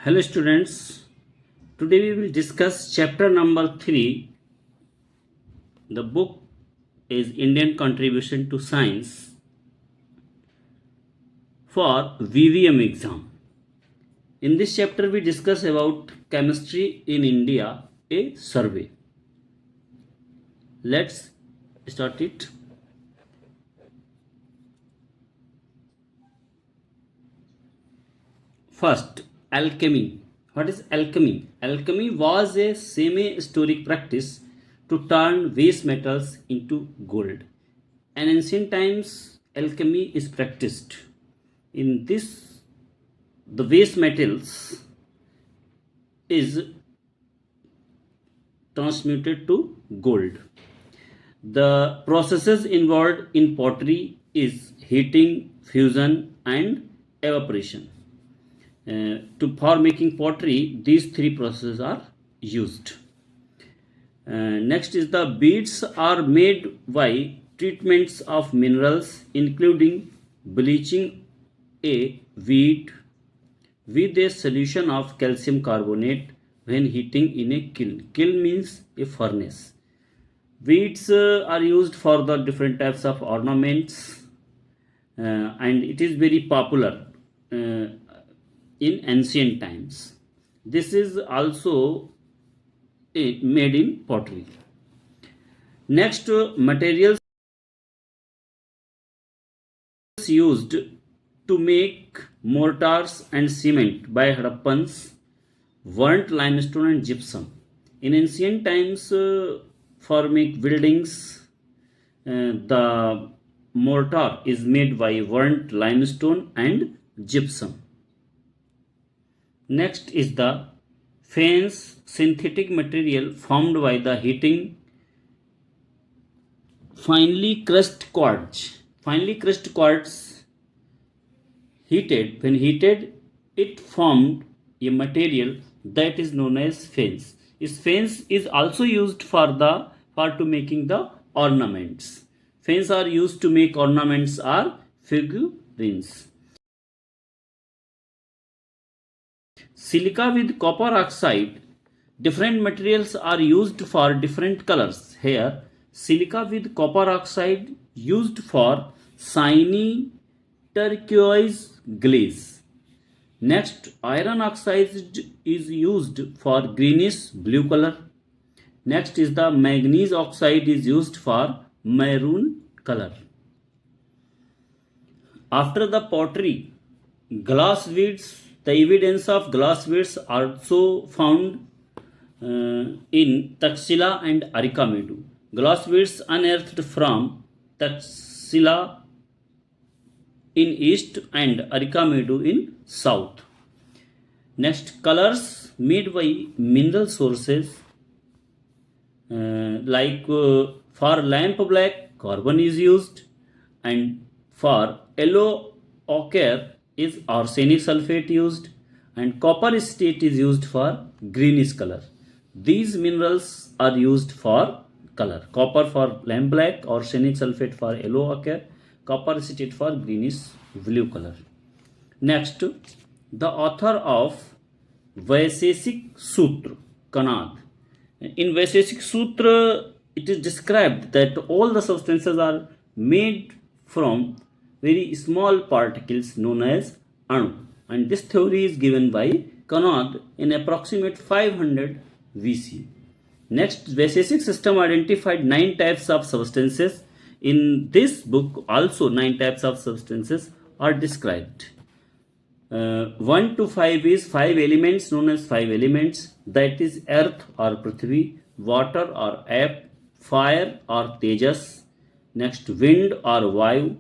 Hello students, today we will discuss chapter number 3. The book is Indian Contribution to Science for VVM exam. In this chapter we discuss about chemistry in India, a survey. Let's start it. First, alchemy. What is alchemy? Alchemy was a semi-historic practice to turn waste metals into gold. In ancient times, alchemy is practiced. In this, the waste metals is transmuted to gold. The processes involved in pottery is heating, fusion, and evaporation. For making pottery, these three processes are used. Next is the beads are made by treatments of minerals including bleaching a wheat with a solution of calcium carbonate when heating in a kiln. Kiln means a furnace. Beads are used for the different types of ornaments and it is very popular in ancient times. This is also made in pottery. Next, materials used to make mortars and cement by Harappans, burnt limestone and gypsum. In ancient times, for make buildings, the mortar is made by burnt limestone and gypsum. Next is the fence, synthetic material formed by the heating finely crushed quartz. Finely crushed quartz heated, when heated, it formed a material that is known as fence. This fence is also used for to making the ornaments. Fence are used to make ornaments or figurines. Silica with copper oxide. Different materials are used for different colors. Here, silica with copper oxide used for shiny turquoise glaze. Next, iron oxide is used for greenish blue color. Next is the manganese oxide is used for maroon color. After the pottery, glass beads. The evidence of glass beads also found in Taxila and Arikamedu. Glass beads unearthed from Taxila in east and Arikamedu in south. Next, colors made by mineral sources for lamp black, carbon is used, and for yellow ochre is arsenic sulfate used, and copper acetate is used for greenish color. These minerals are used for color. Copper for lamp black, arsenic sulfate for yellow ochre, copper acetate for greenish blue color. Next, the author of Vaisheshik Sutra, Kanad. In Vaisheshik Sutra, it is described that all the substances are made from very small particles known as Anu, and this theory is given by Kanad in approximate 500 VC. Next, Vaisheshik system identified 9 types of substances. In this book also 9 types of substances are described. 1 to 5 is 5 elements known as 5 elements, that is earth or Prithvi, water or Ap, fire or Tejas, next wind or Vayu,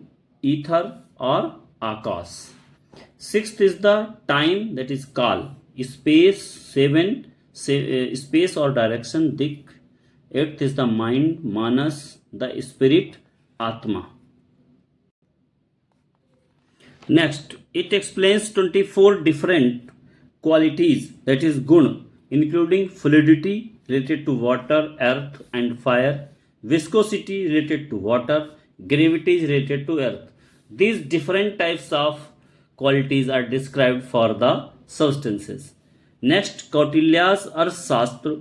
ether or Akash. Sixth is the time, that is Kal, space, space or direction, Dik. Eighth is the mind, Manas, the spirit, Atma. Next, it explains 24 different qualities, that is Gun, including fluidity related to water, earth and fire, viscosity related to water, gravity is related to earth. These different types of qualities are described for the substances. Next, Kautilya's Arthashastra,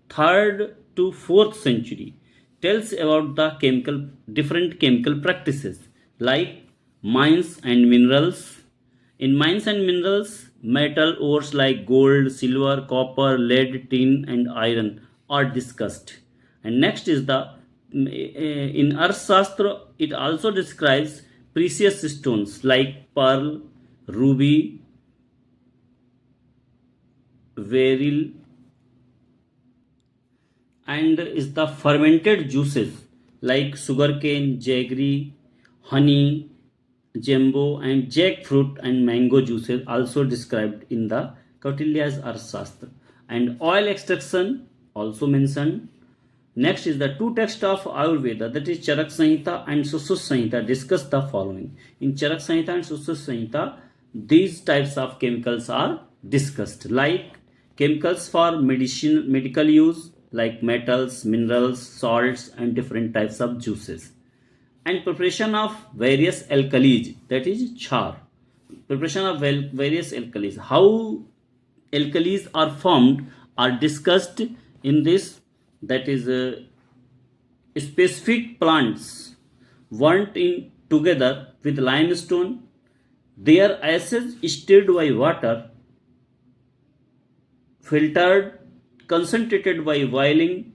third to fourth century, tells about the different chemical practices like mines and minerals. In mines and minerals, metal ores like gold, silver, copper, lead, tin, and iron are discussed. And next is the in Arthashastra, it also describes precious stones like pearl, ruby, beryl, and is the fermented juices like sugarcane, jaggery, honey, jumbo, and jackfruit and mango juices also described in the Kautilya's Arthashastra. And oil extraction also mentioned. Next is the two texts of Ayurveda, that is Charak Samhita and Sushruta Samhita, discuss the following. In Charak Samhita and Sushruta Samhita, these types of chemicals are discussed, like chemicals for medical use, like metals, minerals, salts, and different types of juices. And preparation of various alkalis, that is char. Preparation of various alkalis. How alkalis are formed are discussed in this, that is specific plants burnt in together with limestone, their ashes stirred by water, filtered, concentrated by boiling,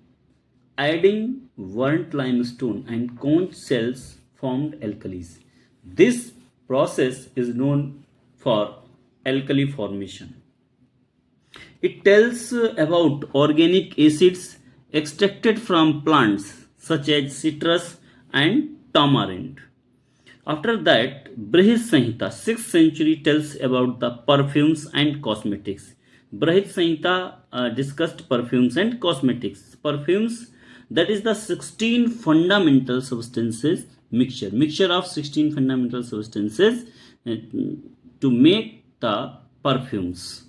adding burnt limestone and conch shells formed alkalis. This process is known for alkali formation. It tells about organic acids extracted from plants such as citrus and tamarind. After that, Brihit Samhita, 6th century, tells about the perfumes and cosmetics. Brihit Samhita discussed perfumes and cosmetics. Perfumes, that is the 16 fundamental substances mixture of 16 fundamental substances to make the perfumes.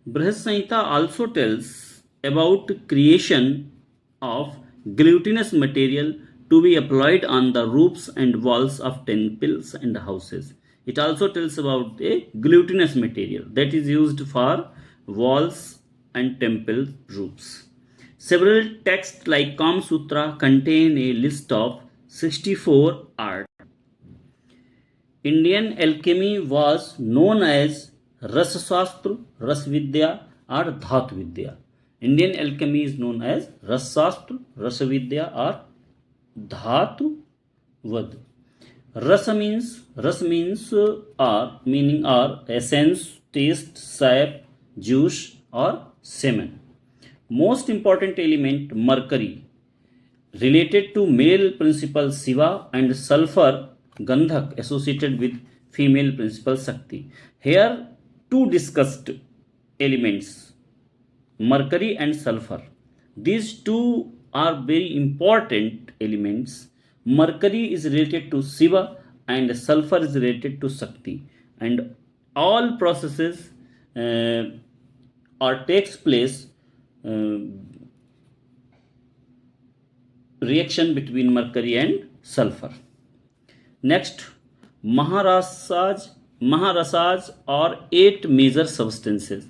Brihad Samhita also tells about creation of glutinous material to be applied on the roofs and walls of temples and houses. It also tells about a glutinous material that is used for walls and temple roofs. Several texts like Kama Sutra contain a list of 64 arts. Indian alchemy was known as Rasashastra, Rasvidya, or Dhatu Vidya. Indian alchemy is known as Rasashastra, Rasavidya, or Dhatu Vad. Ras means or meaning or essence, taste, sap, juice, or semen. Most important element mercury, related to male principal Shiva, and sulfur Gandhak associated with female principal Shakti. Here two discussed elements, mercury and sulfur. These two are very important elements. Mercury is related to Shiva and sulfur is related to Shakti. And all processes or takes place reaction between mercury and sulfur. Next, Maharasas are 8 major substances.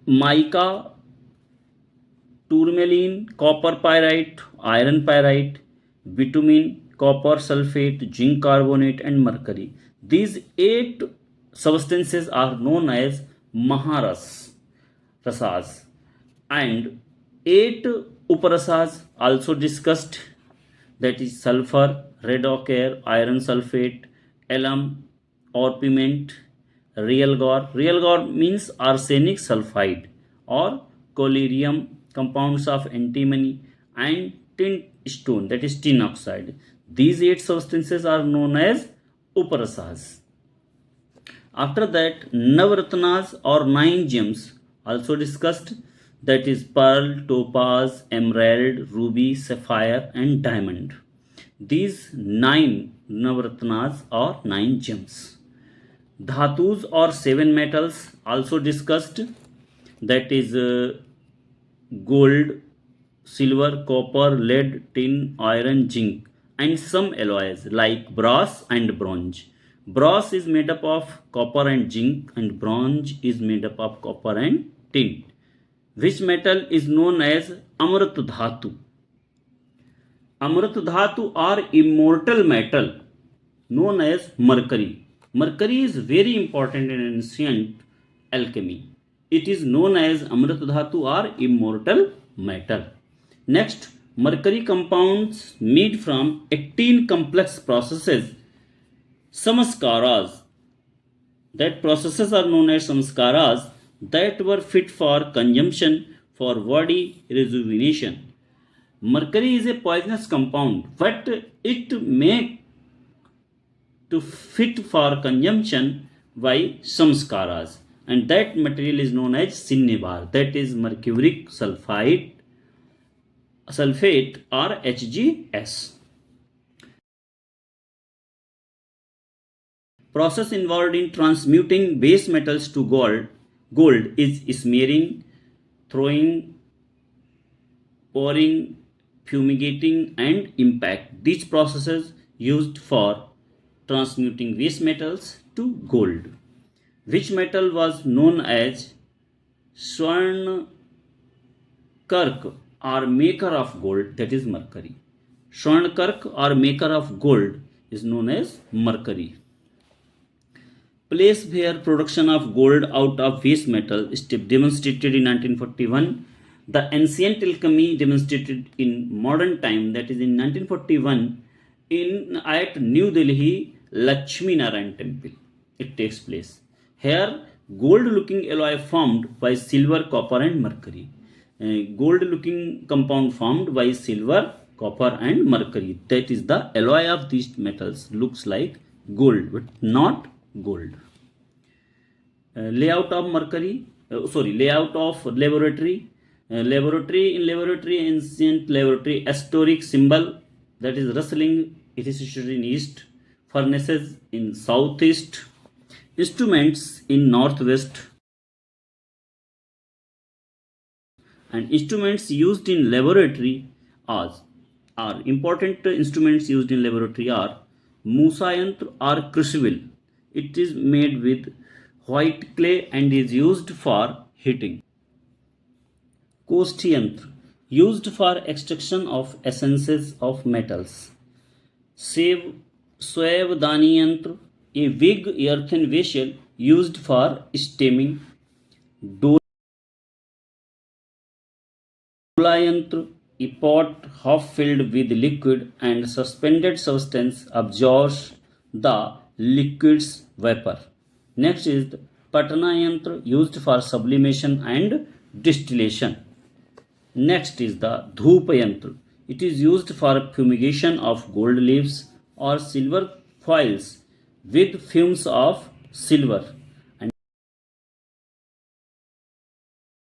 Mica, tourmaline, copper pyrite, iron pyrite, bitumen, copper sulfate, zinc carbonate, and mercury. These 8 substances are known as Maharasas, and 8 Uparasas also discussed, that is sulfur, red ochre, iron sulfate, alum, orpiment, real gore. Real gore means arsenic sulfide or collyrium, compounds of antimony, and tin stone, that is tin oxide. These 8 substances are known as Uparasas. After that, Navratnas or 9 gems also discussed, that is pearl, topaz, emerald, ruby, sapphire, and diamond. These 9 Navratnas or 9 gems. Dhatus or 7 metals also discussed, that is gold, silver, copper, lead, tin, iron, zinc, and some alloys like brass and bronze. Brass is made up of copper and zinc, and bronze is made up of copper and tin. Which metal is known as Amrit Dhatu? Amrit Dhatu or immortal metal known as mercury. Mercury is very important in ancient alchemy. It is known as Amrit Dhatu or immortal metal. Next, mercury compounds made from 18 complex processes, samskaras. That processes are known as samskaras that were fit for consumption for body rejuvenation. Mercury is a poisonous compound, but it may to fit for consumption by samskaras, and that material is known as cinnabar, that is mercuric sulfate or HGS. Process involved in transmuting base metals to gold is smearing, throwing, pouring, fumigating, and impact. These processes used for transmuting base metals to gold. Which metal was known as Swarnkark or maker of gold? That is mercury. Swarnkark or maker of gold is known as mercury. Place where production of gold out of waste metal is demonstrated in 1941. The ancient alchemy demonstrated in modern time, that is in 1941, at New Delhi Lakshmi Narayan temple. It takes place. Here, gold looking alloy formed by silver, copper, and mercury. Gold looking compound formed by silver, copper, and mercury. That is the alloy of these metals looks like gold, but not gold. Layout of layout of laboratory. Ancient laboratory, asterisk symbol, that is rustling, it is situated in east. Furnaces in southeast. Instruments in northwest. And instruments used in laboratory are important instruments used in laboratory are Musa yantra or crucible. It is made with white clay and is used for heating. Koshti yantra, used for extraction of essences of metals. Swavdani yantra, a big earthen vessel used for steaming. Yantra, a pot half filled with liquid and suspended substance absorbs the liquid's vapor. Next is the Patna Yantra, used for sublimation and distillation. Next is the Dhupa Yantra. It is used for fumigation of gold leaves or silver foils with fumes of silver. And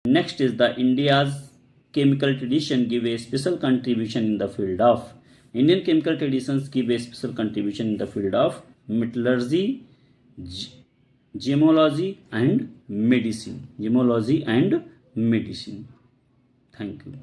next is the India's chemical tradition give a special contribution in the field of Indian chemical traditions give a special contribution in the field of metallurgy, gemology and medicine. Thank you.